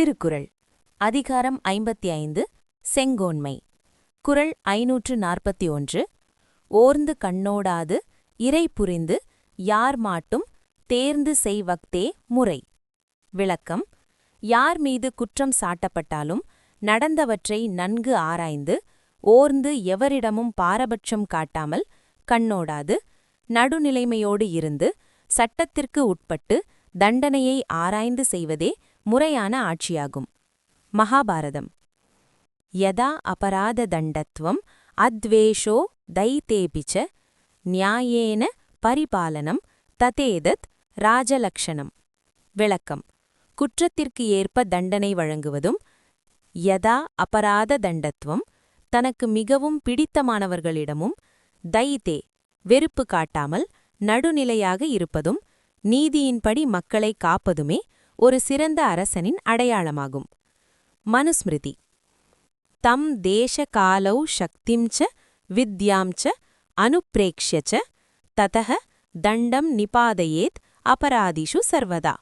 திருக்குறள் அதிகாரம் 55 செங்கோன்மை. குறள் 541. ஓர்ந்து கண்ணோடாது இறை புரிந்து யார் மாட்டும் தேர்ந்து செய்வக்தே முறை. விளக்கம்: யார் மீது குற்றம் சாட்டப்பட்டாலும் நடந்தவற்றை நன்கு ஆராய்ந்து ஓர்ந்து எவரிடமும் பாரபட்சம் காட்டாமல் கண்ணோடாது நடுநிலைமையோடு இருந்து சட்டத்திற்கு உட்பட்டு தண்டனையை ஆராய்ந்து செய்வதே முறையான ஆட்சியாகும். மகாபாரதம். யதா அபராத தண்டத்வம் அத்வேஷோ தைதேபிச்ச நியாயேன பரிபாலனம் ததேதத் ராஜலக்ஷணம். விளக்கம்: குற்றத்திற்கு ஏற்ப தண்டனை வழங்குவதும், யதா அபராத தண்டத்வம் தனக்கு மிகவும் பிடித்தமானவர்களிடமும், தைதே வெறுப்பு காட்டாமல் நடுநிலையாக இருப்பதும், நீதியின்படி மக்களை காப்பதுமே ஒரு சிறந்த அரசனின் அடையாளமாகும். மனுஸ்மிருதி. தம் தேச காலௌ சக்திம்ச வித்யாம்ச அனுப்ரேக்ஷ்யச்ச ததஹ தண்டம் நிபாதயேத் அபராதிஷு சர்வதா.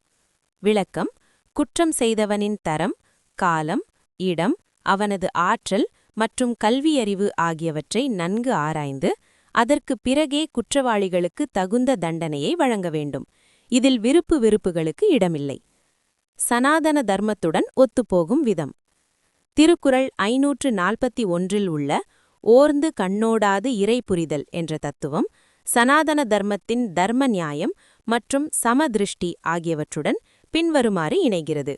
விளக்கம்: குற்றம் செய்தவனின் தரம், காலம், இடம், அவனது ஆற்றல் மற்றும் கல்வியறிவு ஆகியவற்றை நன்கு ஆராய்ந்து அதற்கு பிறகே குற்றவாளிகளுக்கு தகுந்த தண்டனையை வழங்க வேண்டும். இதில் விருப்பு வெறுப்புகளுக்கு இடமில்லை. சனாதன தர்மத்துடன் ஒத்துப்போகும் விதம். திருக்குறள் 541 உள்ள ஓர்ந்து கண்ணோடாது இறை புரிதல் என்ற தத்துவம் சனாதன தர்மத்தின் தர்ம நியாயம் மற்றும் சமதிருஷ்டி ஆகியவற்றுடன் பின்வருமாறு இணைகிறது.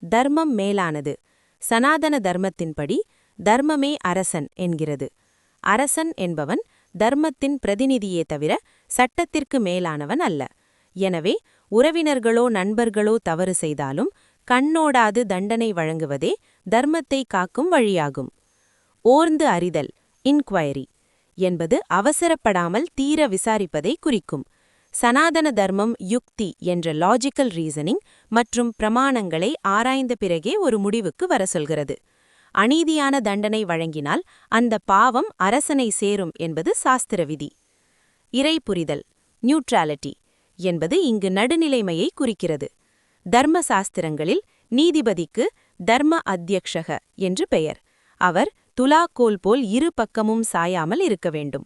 தர்மம் மேலானது. சனாதன தர்மத்தின்படி தர்மமே அரசன் என்கிறது. அரசன் என்பவன் தர்மத்தின் பிரதிநிதியே தவிர சட்டத்திற்கு மேலானவன் அல்ல. எனவே உறவினர்களோ நண்பர்களோ தவறு செய்தாலும் கண்ணோடாது தண்டனை வழங்குவதே தர்மத்தை காக்கும் வழியாகும். ஓர்ந்து அறிதல் இன்குவைரி என்பது அவசரப்படாமல் தீர விசாரிப்பதை குறிக்கும். சனாதன தர்மம் யுக்தி என்ற லாஜிக்கல் ரீசனிங் மற்றும் பிரமாணங்களை ஆராய்ந்த பிறகே ஒரு முடிவுக்கு வர சொல்கிறது. அநீதியான தண்டனை வழங்கினால் அந்த பாவம் அரசனை சேரும் என்பது சாஸ்திர விதி. இறை புரிதல் நியூட்ராலிட்டி என்பது இங்கு நடுநிலைமையை குறிக்கிறது. தர்ம சாஸ்திரங்களில் நீதிபதிக்கு தர்ம அத்தியக்ஷக என்று பெயர். அவர் துலாக்கோல் போல் இரு பக்கமும் சாயாமல் இருக்க வேண்டும்.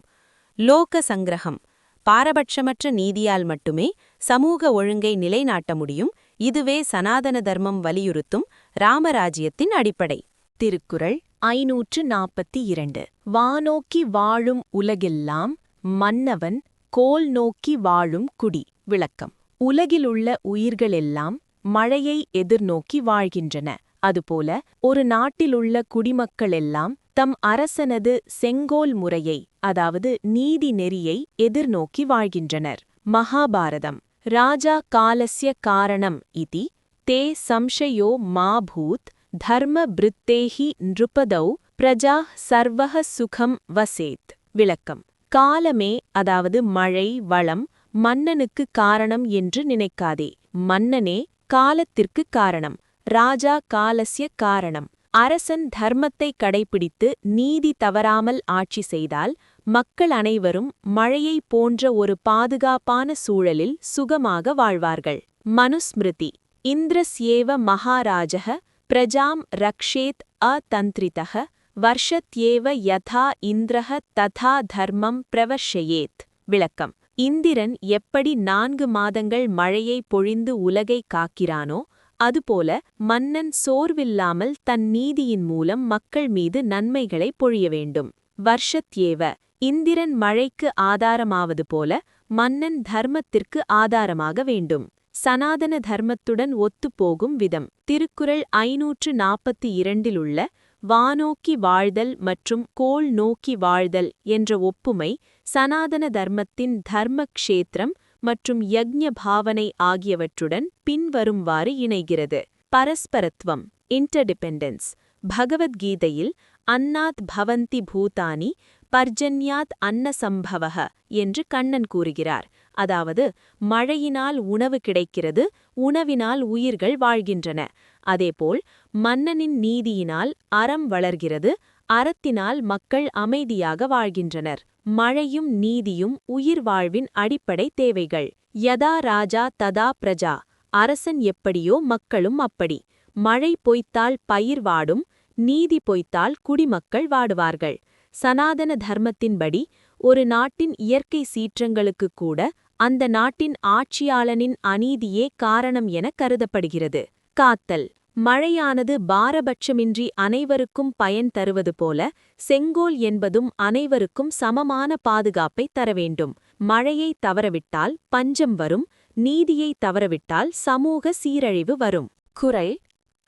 லோக சங்கிரகம் பாரபட்சமற்ற நீதியால் மட்டுமே சமூக ஒழுங்கை நிலைநாட்ட முடியும். இதுவே சனாதன தர்மம் வலியுறுத்தும் ராமராஜ்யத்தின் அடிப்படை. திருக்குறள் 542. வானோக்கி வாழும் உலகெல்லாம் மன்னவன் கோல் நோக்கி வாழும் குடி. விளக்கம்: உலகிலுள்ள உயிர்களெல்லாம் மழையை எதிர்நோக்கி வாழ்கின்றன. அதுபோல ஒரு நாட்டிலுள்ள குடிமக்களெல்லாம் தம் அரசனது செங்கோல் முறையை, அதாவது நீதி நெறியை எதிர்நோக்கி வாழ்கின்றனர். மகாபாரதம். ராஜா காலஸ்ய காரணம் இதி தே சம்சயோ மா பூத் தர்ம பிருத்தேஹி நிருபதௌ பிரஜா சர்வஹ சுகம் வசேத். விளக்கம்: காலமே, அதாவது மழை வளம், மன்னனுக்கு காரணம் என்று நினைக்காதே. மன்னனே காலத்திற்கு காரணம். ராஜா காலஸ்ய காரணம். அரசன் தர்மத்தை கடைபிடித்து நீதி தவறாமல் ஆட்சி செய்தால் மக்கள் அனைவரும் மழையை போன்ற ஒரு பாதுகாப்பான சூழலில் சுகமாக வாழ்வார்கள். மனுஸ்மிருதி. இந்திரஸ்யேவ மகாராஜः பிரஜாம் ரக்ஷேத் அதந்திரிதः வர்ஷத்யேவ யதா இந்திரः ததா தர்மம் பிரவர்ஷயேத். விளக்கம்: இந்திரன் எப்படி 4 மாதங்கள் மழையை பொழிந்து உலகை காக்கிறானோ அதுபோல மன்னன் சோர்வில்லாமல் தன் நீதியின் மூலம் மக்கள் மீது நன்மைகளை பொழிய வேண்டும். வர்ஷத்யேவ இந்திரன் மழைக்கு ஆதாரமாவது போல மன்னன் தர்மத்திற்கு ஆதாரமாக வேண்டும். சனாதன தர்மத்துடன் ஒத்துப்போகும் விதம். திருக்குறள் 542 உள்ள வானோக்கி வாழ்தல் மற்றும் கோள் நோக்கி வாழ்தல் என்ற ஒப்புமை சனாதன தர்மத்தின் தர்ம க்ஷேத்திரம் மற்றும் யக்ஞ பாவனை ஆகியவற்றுடன் பின்வரும்வாறு இணைகிறது. பரஸ்பரத்துவம் இன்டர்டிபெண்டன்ஸ். பகவத்கீதையில் அன்னாத் பவந்தி பூதானி பர்ஜன்யாத் அன்னசம்பவஹ என்று கண்ணன் கூறுகிறார். அதாவது மழையினால் உணவு கிடைக்கிறது, உணவினால் உயிர்கள் வாழ்கின்றன. அதேபோல் மன்னனின் நீதியினால் அறம் வளர்கிறது, அறத்தினால் மக்கள் அமைதியாக வாழ்கின்றனர். மழையும் நீதியும் உயிர் வாழ்வின் அடிப்படை தேவைகள். யதா ராஜா ததா பிரஜா. அரசன் எப்படியோ மக்களும் அப்படி. மழை பொய்த்தால் பயிர் வாடும், நீதி பொய்த்தால் குடிமக்கள் வாடுவார்கள். சனாதன தர்மத்தின்படி ஒரு நாட்டின் இயற்கை சீற்றங்களுக்குக் கூட அந்த நாட்டின் ஆட்சியாளனின் அநீதியே காரணம் என கருதப்படுகிறது. காத்தல். மழையானது பாரபட்சமின்றி அனைவருக்கும் பயன் தருவது போல செங்கோல் என்பதும் அனைவருக்கும் சமமான பாதுகாப்பை தரவேண்டும். மழையை தவறவிட்டால் பஞ்சம் வரும், நீதியை தவறவிட்டால் சமூக சீரழிவு வரும். குறள்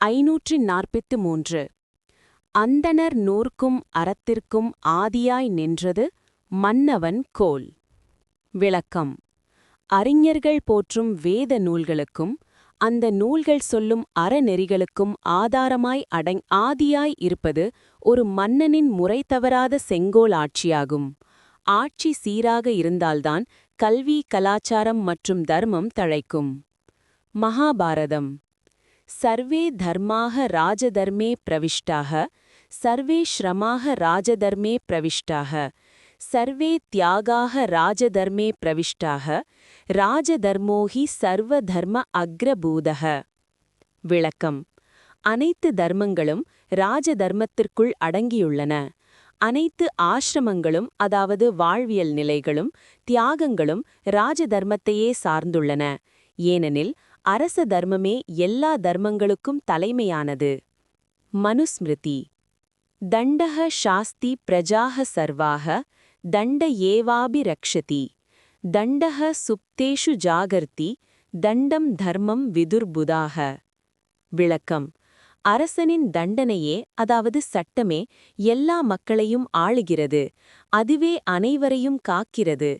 543. அந்தணர் நூற்கும் அறத்திற்கும் ஆதியாய் நின்றது மன்னவன் கோல். விளக்கம். அறிஞர்கள் போற்றும் வேத நூல்களுக்கும் அந்த நூல்கள் சொல்லும் அறநெறிகளுக்கும் ஆதியாய் இருப்பது ஒரு மன்னனின் முறை தவறாத செங்கோல் ஆட்சியாகும். ஆட்சி சீராக இருந்தால்தான் கல்வி, கலாச்சாரம் மற்றும் தர்மம் தழைக்கும். மகாபாரதம். சர்வே தர்மாக ராஜதர்மே பிரவிஷ்டாக, சர்வே ஸ்ரமாக ராஜதர்மே பிரவிஷ்டாக, சர்வே தியாகாக ராஜதர்மே பிரவிஷ்டாக, ராஜதர்மோஹி சர்வ தர்ம அக்ரபூதக. விளக்கம். அனைத்து தர்மங்களும் ராஜதர்மத்திற்குள் அடங்கியுள்ளன. அனைத்து ஆசிரமங்களும், அதாவது வாழ்வியல் நிலைகளும் தியாகங்களும் ராஜதர்மத்தையே சார்ந்துள்ளன. ஏனெனில் அரச தர்மமே எல்லா தர்மங்களுக்கும் தலைமையானது. மனுஸ்மிருதி. தண்டஹ சாஸ்தி பிரஜாஹ சர்வாஹ, தண்ட ஏவாபி ரக்ஷதி, தண்டஹ சுப்தேஷு ஜாகர்த்தி, தண்டம் தர்மம் விதுர்புதாக. விளக்கம். அரசனின் தண்டனையே, அதாவது சட்டமே, எல்லா மக்களையும் ஆளுகிறது. அதுவே அனைவரையும் காக்கிறது.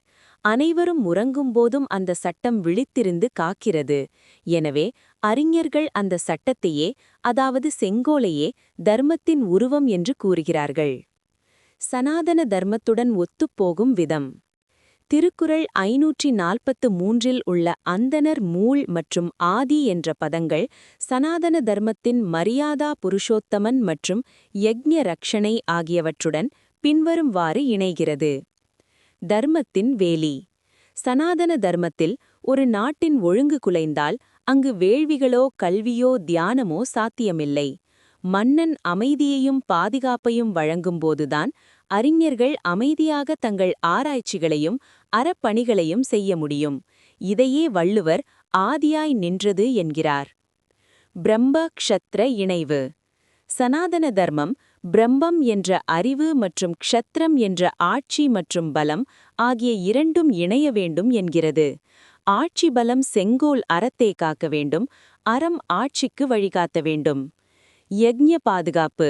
அனைவரும் உறங்கும்போதும் அந்த சட்டம் விழித்திருந்து காக்கிறது. எனவே அறிஞர்கள் அந்த சட்டத்தையே, அதாவது செங்கோலையே தர்மத்தின் உருவம் என்று கூறுகிறார்கள். சனாதன தர்மத்துடன் ஒத்துப்போகும் விதம். திருக்குறள் 543 உள்ள அந்தணர், மூல் மற்றும் ஆதி என்ற பதங்கள் சனாதன தர்மத்தின் மரியாதா புருஷோத்தமன் மற்றும் யக்ஞ ரக்ஷணை ஆகியவற்றுடன் பின்வரும்வாறு இணைகிறது. தர்மத்தின் வேலி. சனாதன தர்மத்தில் ஒரு நாட்டின் ஒழுங்கு குலைந்தால் அங்கு வேள்விகளோ கல்வியோ தியானமோ சாத்தியமில்லை. மன்னன் அமைதியையும் பாதுகாப்பையும் வழங்கும்போதுதான் அறிஞர்கள் அமைதியாக தங்கள் ஆராய்ச்சிகளையும் அறப்பணிகளையும் செய்ய முடியும். இதையே வள்ளுவர் ஆதியாய் நின்றது என்கிறார். பிரம்ம க்ஷத்ர இணைவு. சனாதன தர்மம் பிரம்மம் என்ற அறிவு மற்றும் க்ஷத்ரம் என்ற ஆட்சி மற்றும் பலம் ஆகிய இரண்டும் இணைய வேண்டும் என்கிறது. ஆட்சி பலம் செங்கோல் அறத்தை காக்க வேண்டும், அறம் ஆட்சிக்கு வழிகாட்ட வேண்டும். யக்ஞ பாதுகாப்பு.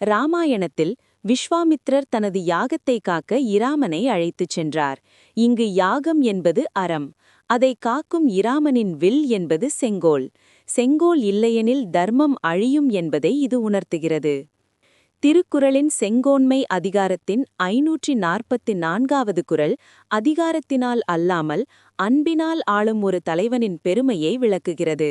ராமாயணத்தில் விஸ்வாமித்ரர் தனது யாகத்தை காக்க இராமனை அழைத்துச் சென்றார். இங்கு யாகம் என்பது அறம், அதை காக்கும் இராமனின் வில் என்பது செங்கோல். செங்கோல் இல்லையெனில் தர்மம் அழியும் என்பதை இது உணர்த்துகிறது. திருக்குறளின் செங்கோன்மை அதிகாரத்தின் 544வது குறள் அதிகாரத்தினால் அல்லாமல் அன்பினால் ஆளும் ஒரு தலைவனின் பெருமையை விளக்குகிறது.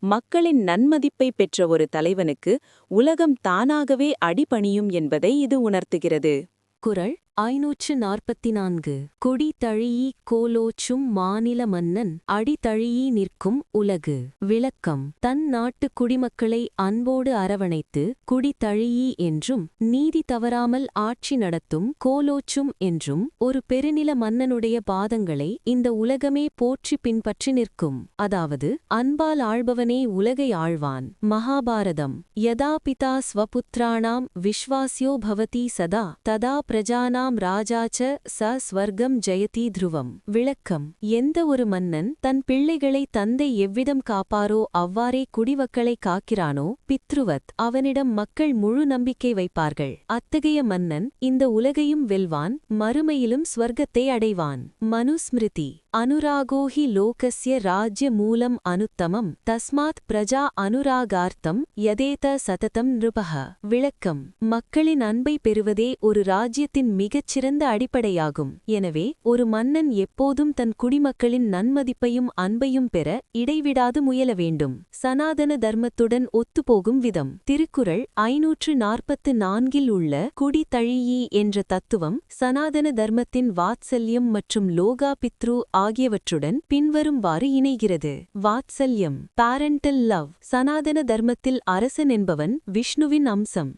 மக்களின் நன்மதிப்பை பெற்ற ஒரு தலைவனுக்கு உலகம் தானாகவே அடிபணியும் என்பதை இது உணர்த்துகிறது. குறள் 544. கொடி தழீஇ கோலோச்சும் மாநில மன்னன் அடி தழீஇ நிற்கும் உலகு. விளக்கம். தன் நாட்டு குடிமக்களை அன்போடு அரவணைத்து குடி தழீஇ என்றும் நீதி தவறாமல் ஆட்சி நடத்தும் கோலோச்சும் என்றும் ஒரு பெருநில மன்னனுடைய பாதங்களை இந்த உலகமே போற்றி பின்பற்றி நிற்கும். அதாவது அன்பால் ஆள்பவனே உலகை ஆழ்வான். மகாபாரதம். யதா பிதா ஸ்வபுத்ராணாம் விஸ்வாஸ்யோ பவதி சதா ததா பிரஜானாம் ராஜாச்ச ச ஸ்வர்க்கம் ஜெயதி த்ருவம். விளக்கம். எந்த ஒரு மன்னன் தன் பிள்ளைகளை தந்தை எவ்விதம் காப்பாரோ அவ்வாறே குடிமக்களை காக்கிறானோ பித்ருவத் அவனிடம் மக்கள் முழு நம்பிக்கை வைப்பார்கள். அத்தகைய மன்னன் இந்த உலகையும் வெல்வான், மறுமையிலும் ஸ்வர்க்கத்தை அடைவான். மனுஸ்மிருதி. அனுராகோஹி லோகஸ்ய ராஜ்ய மூலம் அனுத்தமம் தஸ்மாத் பிரஜா அனுராகார்த்தம் யதேத சததம் நிருபஹ. விளக்கம். மக்களின் அன்பை பெறுவதே ஒரு ராஜ்யத்தின் மிகச்சிறந்த அடிப்படையாகும். எனவே ஒரு மன்னன் எப்போதும் தன் குடிமக்களின் நன்மதிப்பையும் அன்பையும் பெற இடைவிடாது முயல வேண்டும். சனாதன தர்மத்துடன் ஒத்துப்போகும் விதம். திருக்குறள் 544 உள்ள குடி தழீஇ என்ற தத்துவம் சனாதன தர்மத்தின் வாத்சல்யம் மற்றும் லோகா பித்ரு ஆகியவற்றுடன் பின்வரும்வாறு இணைகிறது. வாத்சல்யம், பேரண்டல் லவ். சனாதன தர்மத்தில் அரசன் என்பவன் விஷ்ணுவின் அம்சம்.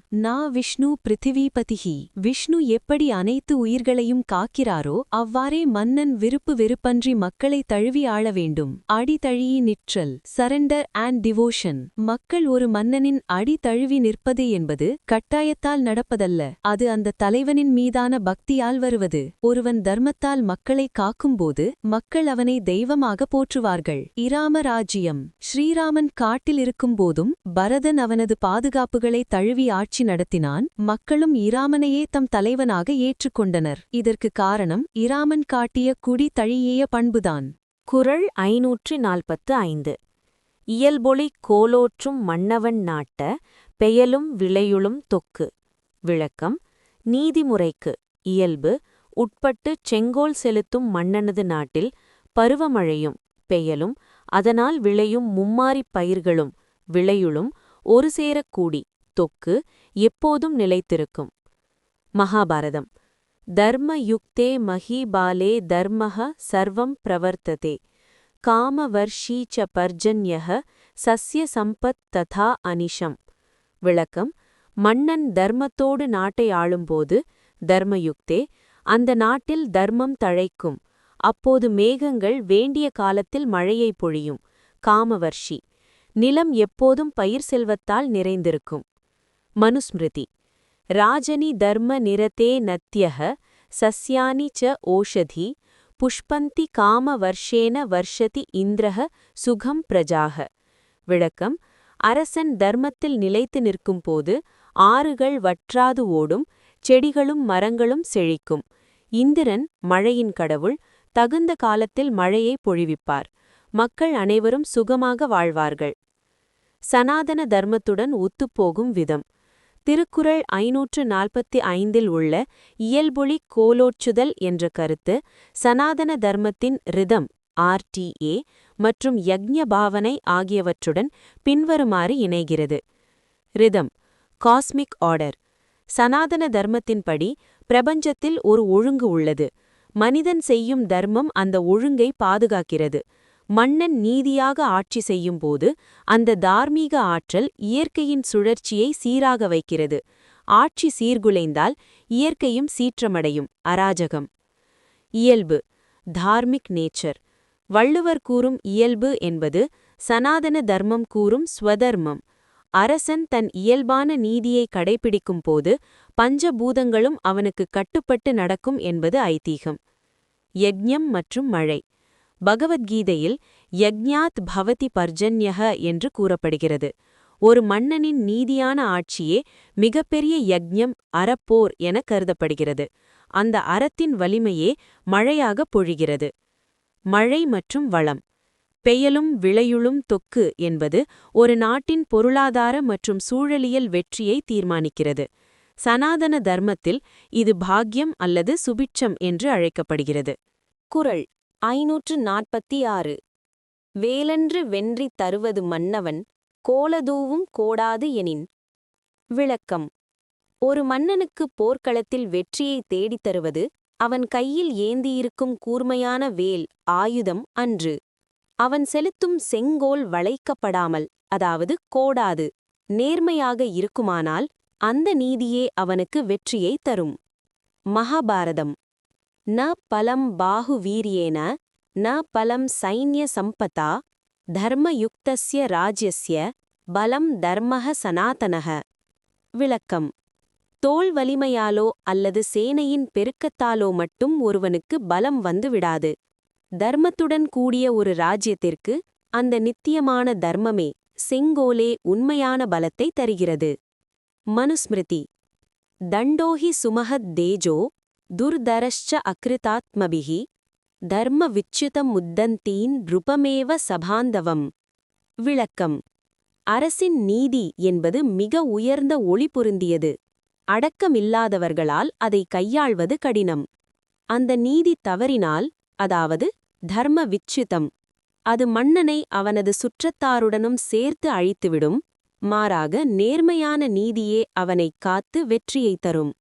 விஷ்ணு பிருத்திவிபதிஹி. விஷ்ணு எப்படி அனைத்து உயிர்களையும் காக்கிறாரோ அவ்வாறே மன்னன் விருப்பு வெறுப்பன்றி மக்களை தழுவி ஆள வேண்டும். அடிதழியி நிற்றல், சரண்டர் அண்ட் டிவோஷன். மக்கள் ஒரு மன்னனின் அடி தழுவி நிற்பது என்பது கட்டாயத்தால் நடப்பதல்ல, அது அந்த தலைவனின் மீதான பக்தியால் வருவது. ஒருவன் தர்மத்தால் மக்களை காக்கும்போது மக்கள் அவனை தெய்வமாக போற்றுவார்கள். இராமராஜ்யம். ஸ்ரீராமன் காட்டில் இருக்கும்போதும் பரதன் அவனது பாதுகாப்புகளை தழுவி ஆட்சி நடத்தினான். மக்களும் இராமனையே தம் தலைவனாக ஏற்றுக்கொண்டனர். இதற்கு காரணம் இராமன் காட்டிய குடி தழியேய பண்புதான். குறள் 545. இயல்பொளி கோலோற்றும் மன்னவன் நாட்ட பெயலும் விளையுளும் தொக்கு. விளக்கம். நீதிமுறைக்கு இயல்பு உட்பட்டு செங்கோல் செலுத்தும் மன்னனது நாட்டில் பருவமழையும் பெயலும் அதனால் விளையும் மும்மாரிப் பயிர்களும் விளையுளும் ஒரு சேரக் கூடி தொக்கு எப்போதும் நிலைத்திருக்கும். மகாபாரதம். தர்ம யுக்தே மஹீபாலே தர்மஹ சர்வம் பிரவர்த்ததே காமவர்ஷீ ச பர்ஜன்யஹ சஸ்ய சம்பத் ததா அனிஷம். விளக்கம். மன்னன் தர்மத்தோடு நாட்டை ஆளும்போது தர்மயுக்தே அந்த நாட்டில் தர்மம் தழைக்கும். அப்போது மேகங்கள் வேண்டிய காலத்தில் மழையை பொழியும். காமவர்ஷி. நிலம் எப்போதும் பயிர் செல்வத்தால் நிறைந்திருக்கும். மனுஸ்மிருதி. ராஜனி தர்ம நிரதே நத்யஹ சஸ்யானி ச ஓஷதி புஷ்பந்தி காம வர்ஷேன வர்ஷதி இந்திரஹ சுகம் பிரஜாக. விளக்கம். அரசன் தர்மத்தில் நிலைத்து நிற்கும்போது ஆறுகள் வற்றாது ஓடும், செடிகளும் மரங்களும் செழிக்கும். இந்திரன் மழையின் கடவுள், தகுந்த காலத்தில் மழையை பொழிவிப்பார். மக்கள் அனைவரும் சுகமாக வாழ்வார்கள். சனாதன தர்மத்துடன் ஒத்துப்போகும் விதம். திருக்குறள் 545 உள்ள இயல்பொளி கோலோச்சுதல் என்ற கருத்து சனாதன தர்மத்தின் ரிதம் RTA மற்றும் யக்ஞ பாவனை ஆகியவற்றுடன் பின்வருமாறு இணைகிறது. ரிதம். Cosmic order. சனாதன தர்மத்தின்படி பிரபஞ்சத்தில் ஒரு ஒழுங்கு உள்ளது. மனிதன் செய்யும் தர்மம் அந்த ஒழுங்கை பாதுகாக்கிறது. மன்னன் நீதியாக ஆட்சி செய்யும்போது அந்த தார்மீக ஆற்றல் இயற்கையின் சுழற்சியை சீராக வைக்கிறது. ஆட்சி சீர்குலைந்தால் இயற்கையும் சீற்றமடையும். அராஜகம். இயல்பு. தார்மிக் நேச்சர். வள்ளுவர் கூறும் இயல்பு என்பது சனாதன தர்மம் கூறும் ஸ்வதர்மம். அரசன் தன் இயல்பான நீதியை கடைபிடிக்கும் போது பஞ்சபூதங்களும் அவனுக்கு கட்டுப்பட்டு நடக்கும் என்பது ஐதீகம். யக்ஞம் மற்றும் மழை. பகவத்கீதையில் யக்ஞாத் பவதி பர்ஜன்யஹ என்று கூறப்படுகிறது. ஒரு மன்னனின் நீதியான ஆட்சியே மிகப்பெரிய யக்ஞம், அறப்போர் என கருதப்படுகிறது. அந்த அறத்தின் வலிமையே மழையாக பொழிகிறது. மழை மற்றும் வளம். பெயலும் விளையுளும் தொக்கு என்பது ஒரு நாட்டின் பொருளாதார மற்றும் சூழலியல் வெற்றியை தீர்மானிக்கிறது. சனாதன தர்மத்தில் இது பாக்யம் அல்லது சுபிட்சம் என்று அழைக்கப்படுகிறது. குறள் 546. வேலன்று வென்றி தருவது மன்னவன் கோலதூவும் கோடாது எனின். விளக்கம். ஒரு மன்னனுக்கு போர்க்களத்தில் வெற்றியை தேடித் தருவது அவன் கையில் ஏந்தியிருக்கும் கூர்மையான வேல், ஆயுதம் அன்று. அவன் செலுத்தும் செங்கோல் வளைக்கப்படாமல், அதாவது கோடாது, நேர்மையாக இருக்குமானால் அந்த நீதியே அவனுக்கு வெற்றியை தரும். மகாபாரதம். ந பலம் பாஹு வீரியேன ந பலம் சைன்ய சம்பதா தர்மயுக்தஸ்ய ராஜ்யஸ்ய பலம் தர்மஹ சனாதனஹ. விளக்கம். தோள் வலிமையாலோ அல்லது சேனையின் பெருக்கத்தாலோ மட்டும் ஒருவனுக்கு பலம் வந்துவிடாது. தர்மத்துடன் கூடிய ஒரு ராஜ்யத்திற்கு அந்த நித்தியமான தர்மமே, செங்கோலே உண்மையான பலத்தை தருகிறது. மனுஸ்மிருதி. தண்டோஹி சுமஹத் தேஜோ துர்தரஷ்ச அக்ருதாத்மபிஹி தர்ம விச்சுதம் முத்தந்தீன் ருபமேவ சபாந்தவம். விளக்கம். அரசின் நீதி என்பது மிக உயர்ந்த ஒளி பொருந்தியது. அடக்கமில்லாதவர்களால் அதை கையாள்வது கடினம். அந்த நீதி தவறினால், அதாவது தர்ம விச்சுதம், அது மன்னனை அவனது சுற்றத்தாருடனும் சேர்த்து அழித்துவிடும். மாறாக நேர்மையான நீதியே அவனைக் காத்து வெற்றியைத் தரும்.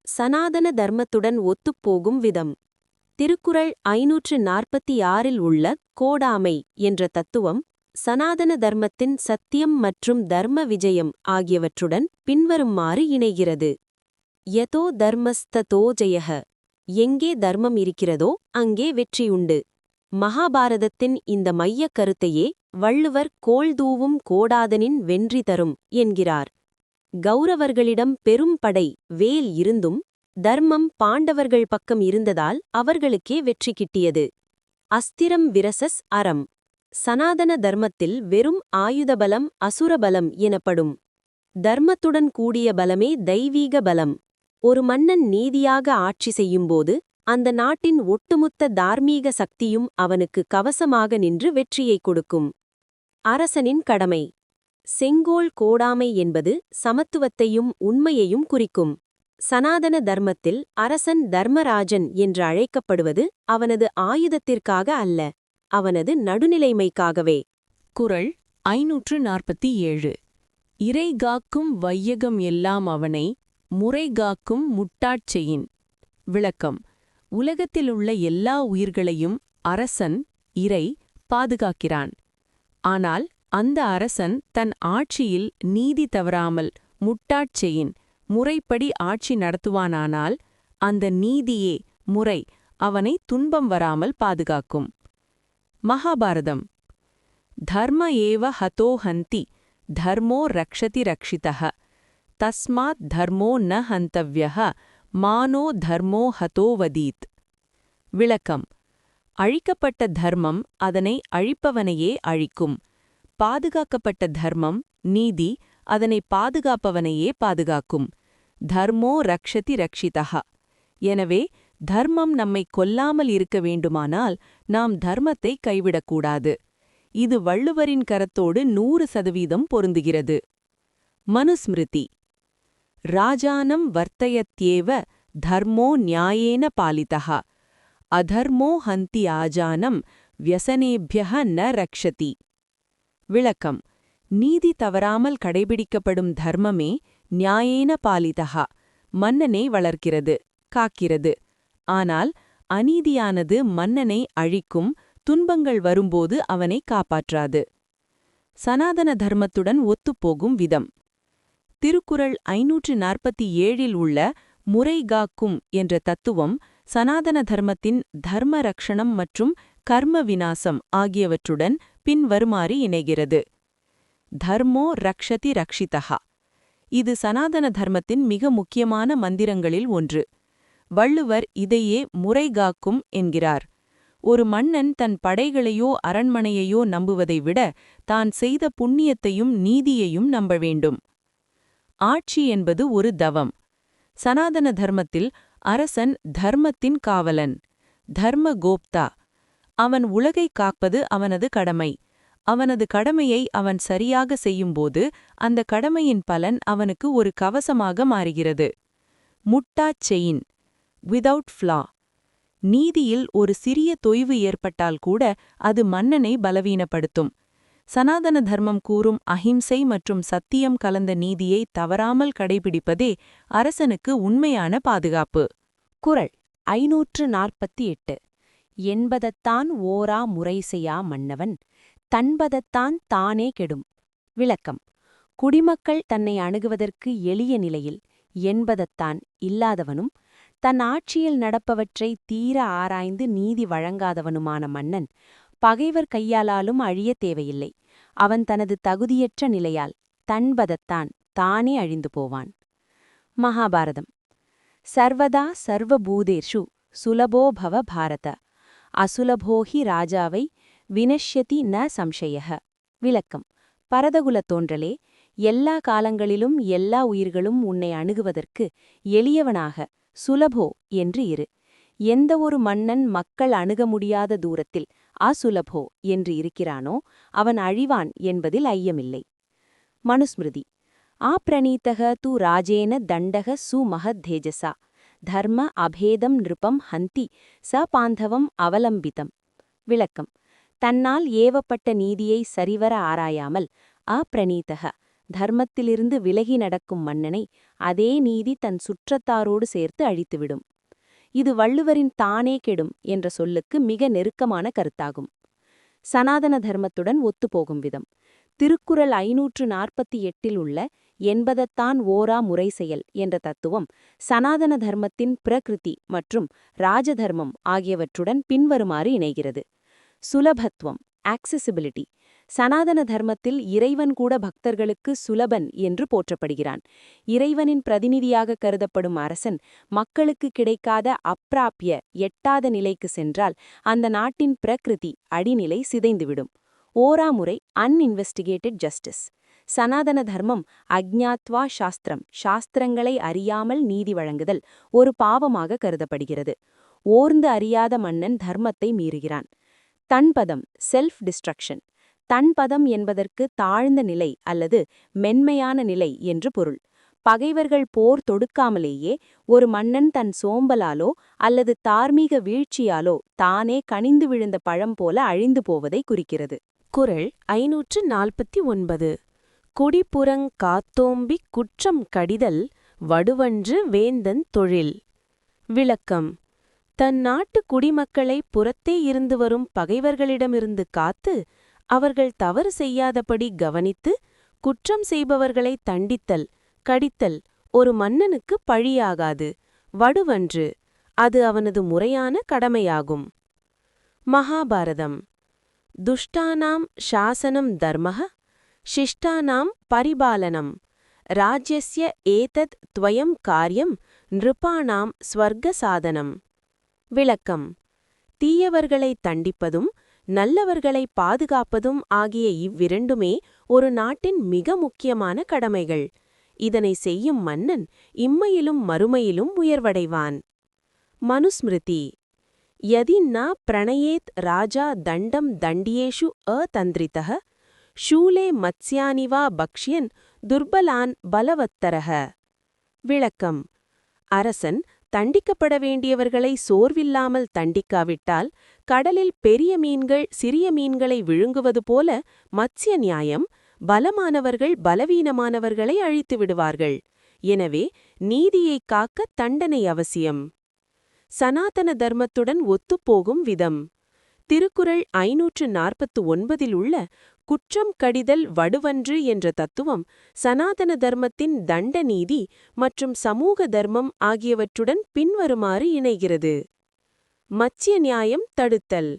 சனாதன தர்மத்துடன் ஒத்துப்போகும் விதம். திருக்குறள் 546இல் உள்ள கோடாமை என்ற தத்துவம் சனாதன தர்மத்தின் சத்தியம் மற்றும் தர்ம விஜயம் ஆகியவற்றுடன் பின்வருமாறு இணைகிறது. யதோ தர்மஸ்ததோ ஜெயஹ. எங்கே தர்மம் இருக்கிறதோ அங்கே வெற்றியுண்டு. மகாபாரதத்தின் இந்த மையக் கருத்தையே வள்ளுவர் கோள்தூவும் கோடாதனின் வென்றி தரும் என்கிறார். கௌரவர்களிடம் பெரும் படை வேல் இருந்தும் தர்மம் பாண்டவர்கள் பக்கம் இருந்ததால் அவர்களுக்கே வெற்றி கிட்டியது. அஸ்திரம் விரசஸ் அறம். சனாதன தர்மத்தில் வெறும் ஆயுதபலம் அசுரபலம் எனப்படும். தர்மத்துடன் கூடிய பலமே தெய்வீக பலம். ஒரு மன்னன் நீதியாக ஆட்சி செய்யும்போது அந்த நாட்டின் ஒட்டுமொத்த தார்மீக சக்தியும் அவனுக்கு கவசமாக நின்று வெற்றியைக் கொடுக்கும். அரசனின் கடமை. செங்கோல் கோடாமை என்பது சமத்துவத்தையும் உண்மையையும் குறிக்கும். சனாதன தர்மத்தில் அரசன் தர்மராஜன் என்று அழைக்கப்படுவது அவனது ஆயுதத்திற்காக அல்ல, அவனது நடுநிலைமைக்காகவே. குறள் 547. இறைகாக்கும் வையகம் எல்லாம் அவனை முறைகாக்கும் முட்டாட்செயின். விளக்கம். உலகத்திலுள்ள எல்லா உயிர்களையும் அரசன் இறை பாதுகாக்கிறான். ஆனால் அந்த அரசன் தன் ஆட்சியில் நீதி தவறாமல் முட்டாட்செயின் முறைப்படி ஆட்சி நடத்துவானானால் அந்த நீதியே முறை அவனை துன்பம் வராமல் பாதுகாக்கும். மகாபாரதம். தர்ம ஏவ ஹதோ ஹந்தி தர்மோ ரக்ஷதி ரக்ஷிதஹ தஸ்மாத் தர்மோ ந ஹந்தவ்யஹ மானோ தர்மோ ஹதோ வதீத். விளக்கம். அழிக்கப்பட்ட தர்மம் அதனை அழிப்பவனையே அழிக்கும். பாதுகாக்கப்பட்ட தர்மம் நீதி அதனை பாதுகாப்பவனையே பாதுகாக்கும். தர்மோ ரக்ஷதி ரக்ஷிதஹ. எனவே தர்மம் நம்மை கொல்லாமல் இருக்க வேண்டுமானால் நாம் தர்மத்தை கைவிடக்கூடாது. இது வள்ளுவரின் கரத்தோடு 100% பொருந்துகிறது. மனுஸ்மிருதி. ராஜானம் வர்த்தயத்யேவ தர்மோ நியாயேன பாலிதஹ அதர்மோ ஹந்தி ஆஜானம் வியசனேபியஹ ந ரக்ஷதி. விளக்கம். நீதி தவறாமல் கடைபிடிக்கப்படும் தர்மமே நியாயேன பாலிதஹா மன்னனை வளர்க்கிறது, காக்கிறது. ஆனால் அநீதியானது மன்னனை அழிக்கும், துன்பங்கள் வரும்போது அவனை காப்பாற்றாது. சனாதன தர்மத்துடன் ஒத்துப்போகும் விதம். திருக்குறள் 547இல் உள்ள முறைகாக்கும் என்ற தத்துவம் சனாதன தர்மத்தின் தர்ம ரக்ஷணம் மற்றும் கர்ம விநாசம் ஆகியவற்றுடன் பின்வருமாறு இணைகிறது. தர்மோ ரக்ஷதி ரக்ஷிதஹா. இது சனாதன தர்மத்தின் மிக முக்கியமான மந்திரங்களில் ஒன்று. வள்ளுவர் இதையே முறைகாக்கும் என்கிறார். ஒரு மன்னன் தன் படைகளையோ அரண்மனையையோ நம்புவதை விட தான் செய்த புண்ணியத்தையும் நீதியையும் நம்ப வேண்டும். ஆட்சி என்பது ஒரு தவம். சனாதன தர்மத்தில் அரசன் தர்மத்தின் காவலன், தர்ம கோப்தா. அவன் உலகை காப்பது அவனது கடமை. அவனது கடமையை அவன் சரியாக செய்யும்போது அந்த கடமையின் பலன் அவனுக்கு ஒரு கவசமாக மாறுகிறது. முட்டாச் செயின், விதவுட் ஃப்ளா. நீதியில் ஒரு சிறிய தொய்வு ஏற்பட்டால் கூட அது மன்னனை பலவீனப்படுத்தும். சனாதன தர்மம் கூறும் அஹிம்சை மற்றும் சத்தியம் கலந்த நீதியை தவறாமல் கடைபிடிப்பதே அரசனுக்கு உண்மையான பாதுகாப்பு. குறள் 548. என்பதத்தான் ஓரா முறைசெய்யா மன்னவன் தன்பதத்தான் தானே கெடும். விளக்கம். குடிமக்கள் தன்னை அணுகுவதற்கு எளிய நிலையில் என்பதத்தான் இல்லாதவனும் தன் ஆட்சியில் நடப்பவற்றை தீர ஆராய்ந்து நீதி வழங்காதவனுமான மன்னன் பகைவர் கையாலாலும் அழியத் தேவையில்லை. அவன் தனது தகுதியற்ற நிலையால் தன்பதத்தான் தானே அழிந்து போவான். மகாபாரதம். சர்வதா சர்வபூதேஷு சுலபோ பவ பாரத அசுலபோஹி ராஜாவை வினஷ்யதி ந சம்சயஹ. விளக்கம். பரதகுலத் தோன்றலே, எல்லா காலங்களிலும் எல்லா உயிர்களும் உன்னை அணுகுவதற்கு எளியவனாக சுலபோ என்று இரு. எந்த ஒரு மன்னன் மக்கள் அணுக முடியாத தூரத்தில் அசுலபோ என்று இருக்கிறானோ அவன் அழிவான் என்பதில் ஐயமில்லை. மனுஸ்மிருதி. ஆப்ரணீதக து ராஜேன தண்டக சுமஹத்தேஜசா தர்ம அபேதம் நிருபம் ஹந்தி ச பாந்தவம் அவலம்பிதம். விளக்கம். தன்னால் ஏவப்பட்ட நீதியை சரிவர ஆராயாமல் அப்ரணீதக தர்மத்திலிருந்து விலகி நடக்கும் மன்னனை அதே நீதி தன் சுற்றத்தாரோடு சேர்த்து அழித்துவிடும். இது வள்ளுவரின் தானே கெடும் என்ற சொல்லுக்கு மிக நெருக்கமான கருத்தாகும். சனாதன தர்மத்துடன் ஒத்துப்போகும் விதம். திருக்குறள் 548 உள்ள என்பதத்தான் ஓரா முறை செயல் என்ற தத்துவம் சனாதன தர்மத்தின் பிரகிருதி மற்றும் ராஜதர்மம் ஆகியவற்றுடன் பின்வருமாறு இணைகிறது. சுலபத்துவம், ஆக்சசிபிலிட்டி. சனாதன தர்மத்தில் இறைவன் கூட பக்தர்களுக்கு சுலபன் என்று போற்றப்படுகிறான். இறைவனின் பிரதிநிதியாக கருதப்படும் அரசன் மக்களுக்கு கிடைக்காத அப்பிராப்ய எட்டாத நிலைக்கு சென்றால் அந்த நாட்டின் பிரகிருதி அடிநிலை சிதைந்துவிடும். ஓராமுறை அன்இன்வெஸ்டிகேட்டட் ஜஸ்டிஸ். சனாதன தர்மம் அக்ஞாத்வா சாஸ்திரம், சாஸ்திரங்களை அறியாமல் நீதி வழங்குதல் ஒரு பாவமாக கருதப்படுகிறது. ஓர்ந்து அறியாத மன்னன் தர்மத்தை மீறுகிறான். தன்பதம், செல்ஃப் டிஸ்ட்ரக்ஷன். தன்பதம் என்பதற்கு தாழ்ந்த நிலை அல்லது மென்மையான நிலை என்று பொருள். பகைவர்கள் போர் தொடுக்காமலேயே ஒரு மன்னன் தன் சோம்பலாலோ அல்லது தார்மீக வீழ்ச்சியாலோ தானே கனிந்து விழுந்த பழம் போல அழிந்து போவதை குறிக்கிறது. குறள் 549. குடிப்புறங் காத்தோம்பிக் குற்றம் கடிதல் வடுவன்று வேந்தன் தொழில். விளக்கம். தன் நாட்டு குடிமக்களை புறத்தே இருந்து வரும் பகைவர்களிடமிருந்து காத்து அவர்கள் தவறு செய்யாதபடி கவனித்து குற்றம் செய்பவர்களை தண்டித்தல் கடித்தல் ஒரு மன்னனுக்கு பழியாகாது, வடுவன்று, அது அவனது முறையான கடமையாகும். மகாபாரதம். துஷ்டானாம் சாசனம் தர்மः சிஷ்டானாம் பரிபாலனம் ராஜ்யஸ்ய ஏதத் த்வயம் காரியம் நிருபாணாம் ஸ்வர்க சாதனம். விளக்கம். தீயவர்களை தண்டிப்பதும் நல்லவர்களை பாதுகாப்பதும் ஆகிய இவ்விரண்டுமே ஒரு நாட்டின் மிக முக்கியமான கடமைகள். இதனை செய்யும் மன்னன் இம்மையிலும் மறுமையிலும் உயர்வடைவான். மனுஸ்மிருதி. யதி ந பிரணயேத் ராஜா தண்டம் தண்டியேஷு அதந்திரிதः ஷூலே மத்ஸ்யானிவா பக்ஷ்யன் துர்பலான் பலவத்தரः. விளக்கம். அரசன் தண்டிக்கப்பட வேண்டியவர்களை சோர்வில்லாமல் தண்டிக்காவிட்டால் கடலில் பெரிய மீன்கள் சிறிய மீன்களை விழுங்குவது போல மத்ஸ்ய நியாயம் பலமானவர்கள் பலவீனமானவர்களை அழித்து விடுவார்கள். எனவே நீதியைக் காக்க தண்டனை அவசியம். சனாதன தர்மத்துடன் ஒத்துப்போகும் விதம். திருக்குறள் 549 உள்ள குற்றம் கடிதல் வடுவன்று என்ற தத்துவம் சனாதன தர்மத்தின் தண்ட நீதி மற்றும் சமூக தர்மம் ஆகியவற்றுடன் பின்வருமாறு இணைகிறது. மத்ஸ்ய நியாயம் தடுத்தல்.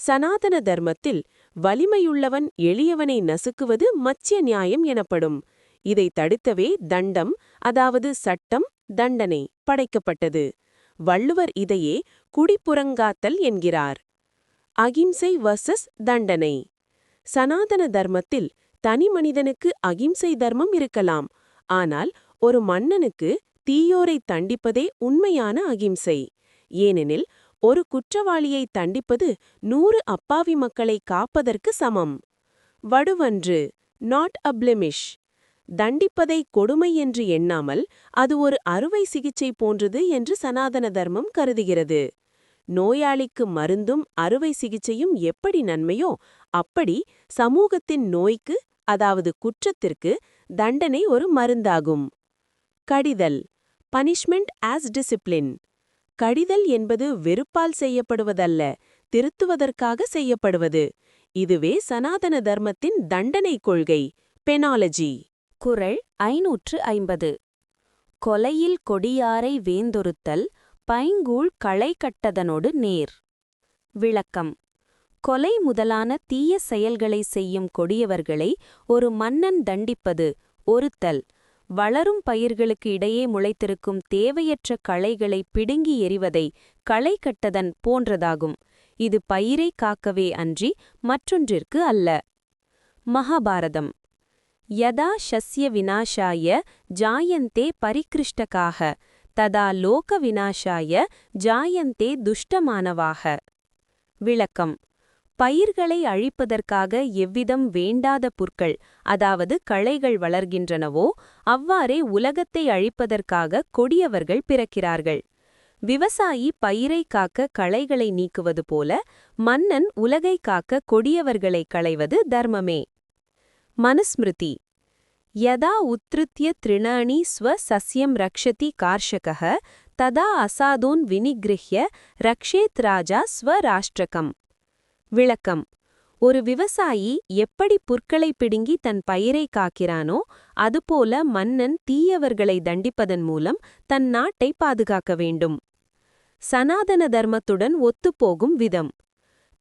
சனாதன தர்மத்தில் வலிமையுள்ளவன் எளியவனை நசுக்குவது மத்ஸ்ய நியாயம் எனப்படும். இதை தடுக்கவே தண்டம், அதாவது சட்டம், தண்டனை படைக்கப்பட்டது. வள்ளுவர் இதையே குடிப்புறங்காத்தல் என்கிறார். அகிம்சை வர்சஸ் தண்டனை. சனாதன தர்மத்தில் தனி மனிதனுக்கு அகிம்சை தர்மம் இருக்கலாம். ஆனால் ஒரு மன்னனுக்கு தீயோரை தண்டிப்பதே உண்மையான அகிம்சை. ஏனெனில் ஒரு குற்றவாளியை தண்டிப்பது 100 அப்பாவி மக்களை காப்பதற்கு சமம். வடுவன்று, நாட் அ பிளெமிஷ். தண்டிப்பதை கொடுமை என்று எண்ணாமல் அது ஒரு அறுவை சிகிச்சை போன்றது என்று சனாதன தர்மம் கருதுகிறது. நோயாளிக்கு மருந்தும் அறுவை சிகிச்சையும் எப்படி நன்மையோ அப்படி சமூகத்தின் நோய்க்கு, அதாவது குற்றத்திற்கு தண்டனை ஒரு மருந்தாகும். கடிதல். Punishment as discipline. கடிதல் என்பது வெறுப்பால் செய்யப்படுவதல்ல, திருத்துவதற்காக செய்யப்படுவது. இதுவே சனாதன தர்மத்தின் தண்டனை கொள்கை, பெனாலஜி. குறள் 550. கொலையில் கொடியாரை வேந்தொருத்தல் பைங்கூழ் களை கட்டதனொடு நேர். விளக்கம். கொலை முதலான தீய செயல்களை செய்யும் கொடியவர்களை ஒரு மன்னன் தண்டிப்பது ஒருத்தல், வளரும் பயிர்களுக்கு இடையே முளைத்திருக்கும் தேவையற்ற களைகளை பிடுங்கி எறிவதை களை கட்டதன் போன்றதாகும். இது பயிரை காக்கவே அன்றி மற்றொன்றிற்கு அல்ல. மகாபாரதம். யதா ஷஸ்ய விநாசாய ஜாயந்தே பரிக்ருஷ்டகாக ததா லோக விநாசாய ஜாயந்தே துஷ்டமானவாக. விளக்கம். பயிர்களை அழிப்பதற்காக எவ்விதம் வேண்டாத புற்கள், அதாவது களைகள் வளர்கின்றனவோ அவ்வாறே உலகத்தை அழிப்பதற்காக கொடியவர்கள் பிறக்கிறார்கள். விவசாயி பயிரை காக்க களைகளை நீக்குவது போல மன்னன் உலகை காக்க கொடியவர்களை களைவது தர்மமே. மனுஸ்மிருதி. யதா உத்ருத்ய த்ரிணாணி ஸ்வ சஸ்யம் ரக்ஷதி கார்ஷகः ததா அசாதூன் வினிக்ருஹ்ய ரக்ஷேத் ராஜா ஸ்வராஷ்டிரகம். விளக்கம்: ஒரு விவசாயி எப்படி புற்களை பிடுங்கி தன் பயிரை காக்கிறானோ அதுபோல மன்னன் தீயவர்களை தண்டிப்பதன் மூலம் தன் நாட்டை பாதுகாக்க வேண்டும். சனாதன தர்மத்துடன் ஒத்துப்போகும் விதம்.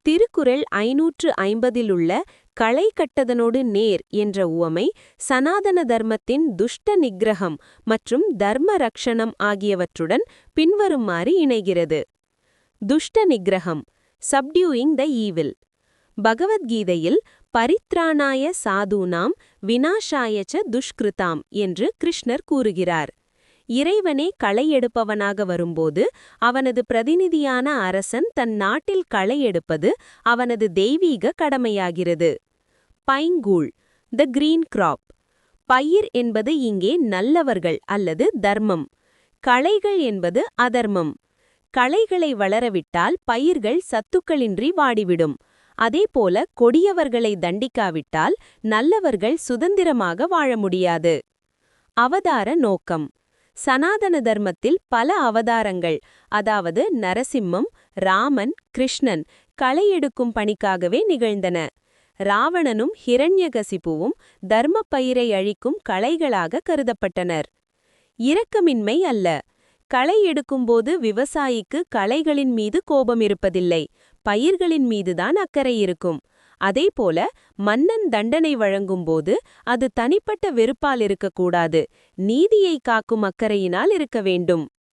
திருக்குறள் 550 களை கட்டதனோடு நேர் என்ற உவமை சனாதன தர்மத்தின் துஷ்ட நிக்கிரகம் மற்றும் தர்ம ரக்ஷணம் ஆகியவற்றுடன் பின்வருமாறு இணைகிறது. துஷ்ட நிக்கிரகம், சப்டியூயிங் த ஈவில். பகவத்கீதையில் பரித்ராணாய சாதூனாம் விநாசாயச்ச துஷ்கிருதாம் என்று கிருஷ்ணர் கூறுகிறார். இறைவனே களை எடுப்பவனாக வரும்போது அவனது பிரதிநிதியான அரசன் தன் நாட்டில் களை எடுப்பது அவனது தெய்வீக கடமையாகிறது. பைங்கூழ், த கிரீன் கிராப். பயிர் என்பது இங்கே நல்லவர்கள் அல்லது தர்மம். களைகள் என்பது அதர்மம். களைகளை வளரவிட்டால் பயிர்கள் சத்துக்களின்றி வாடிவிடும். அதேபோல கொடியவர்களை தண்டிக்காவிட்டால் நல்லவர்கள் சுதந்திரமாக வாழ முடியாது. அவதார நோக்கம். சனாதன தர்மத்தில் பல அவதாரங்கள், அதாவது நரசிம்மம், ராமன், கிருஷ்ணன் களை எடுக்கும் பணிக்காகவே நிகழ்ந்தன. ராவணனும் ஹிரண்யகசிபுவும் தர்ம பயிரை அழிக்கும் களைகளாக கருதப்பட்டனர். இரக்கமின்மை அல்ல. களை எடுக்கும்போது விவசாயிக்கு களைகளின் மீது கோபம் இருப்பதில்லை, பயிர்களின் மீதுதான் அக்கறை இருக்கும். அதேபோல மன்னன் தண்டனை வழங்கும்போது அது தனிப்பட்ட வெறுப்பால் இருக்கக்கூடாது, நீதியை காக்கும் அக்கறையினால் இருக்க வேண்டும்.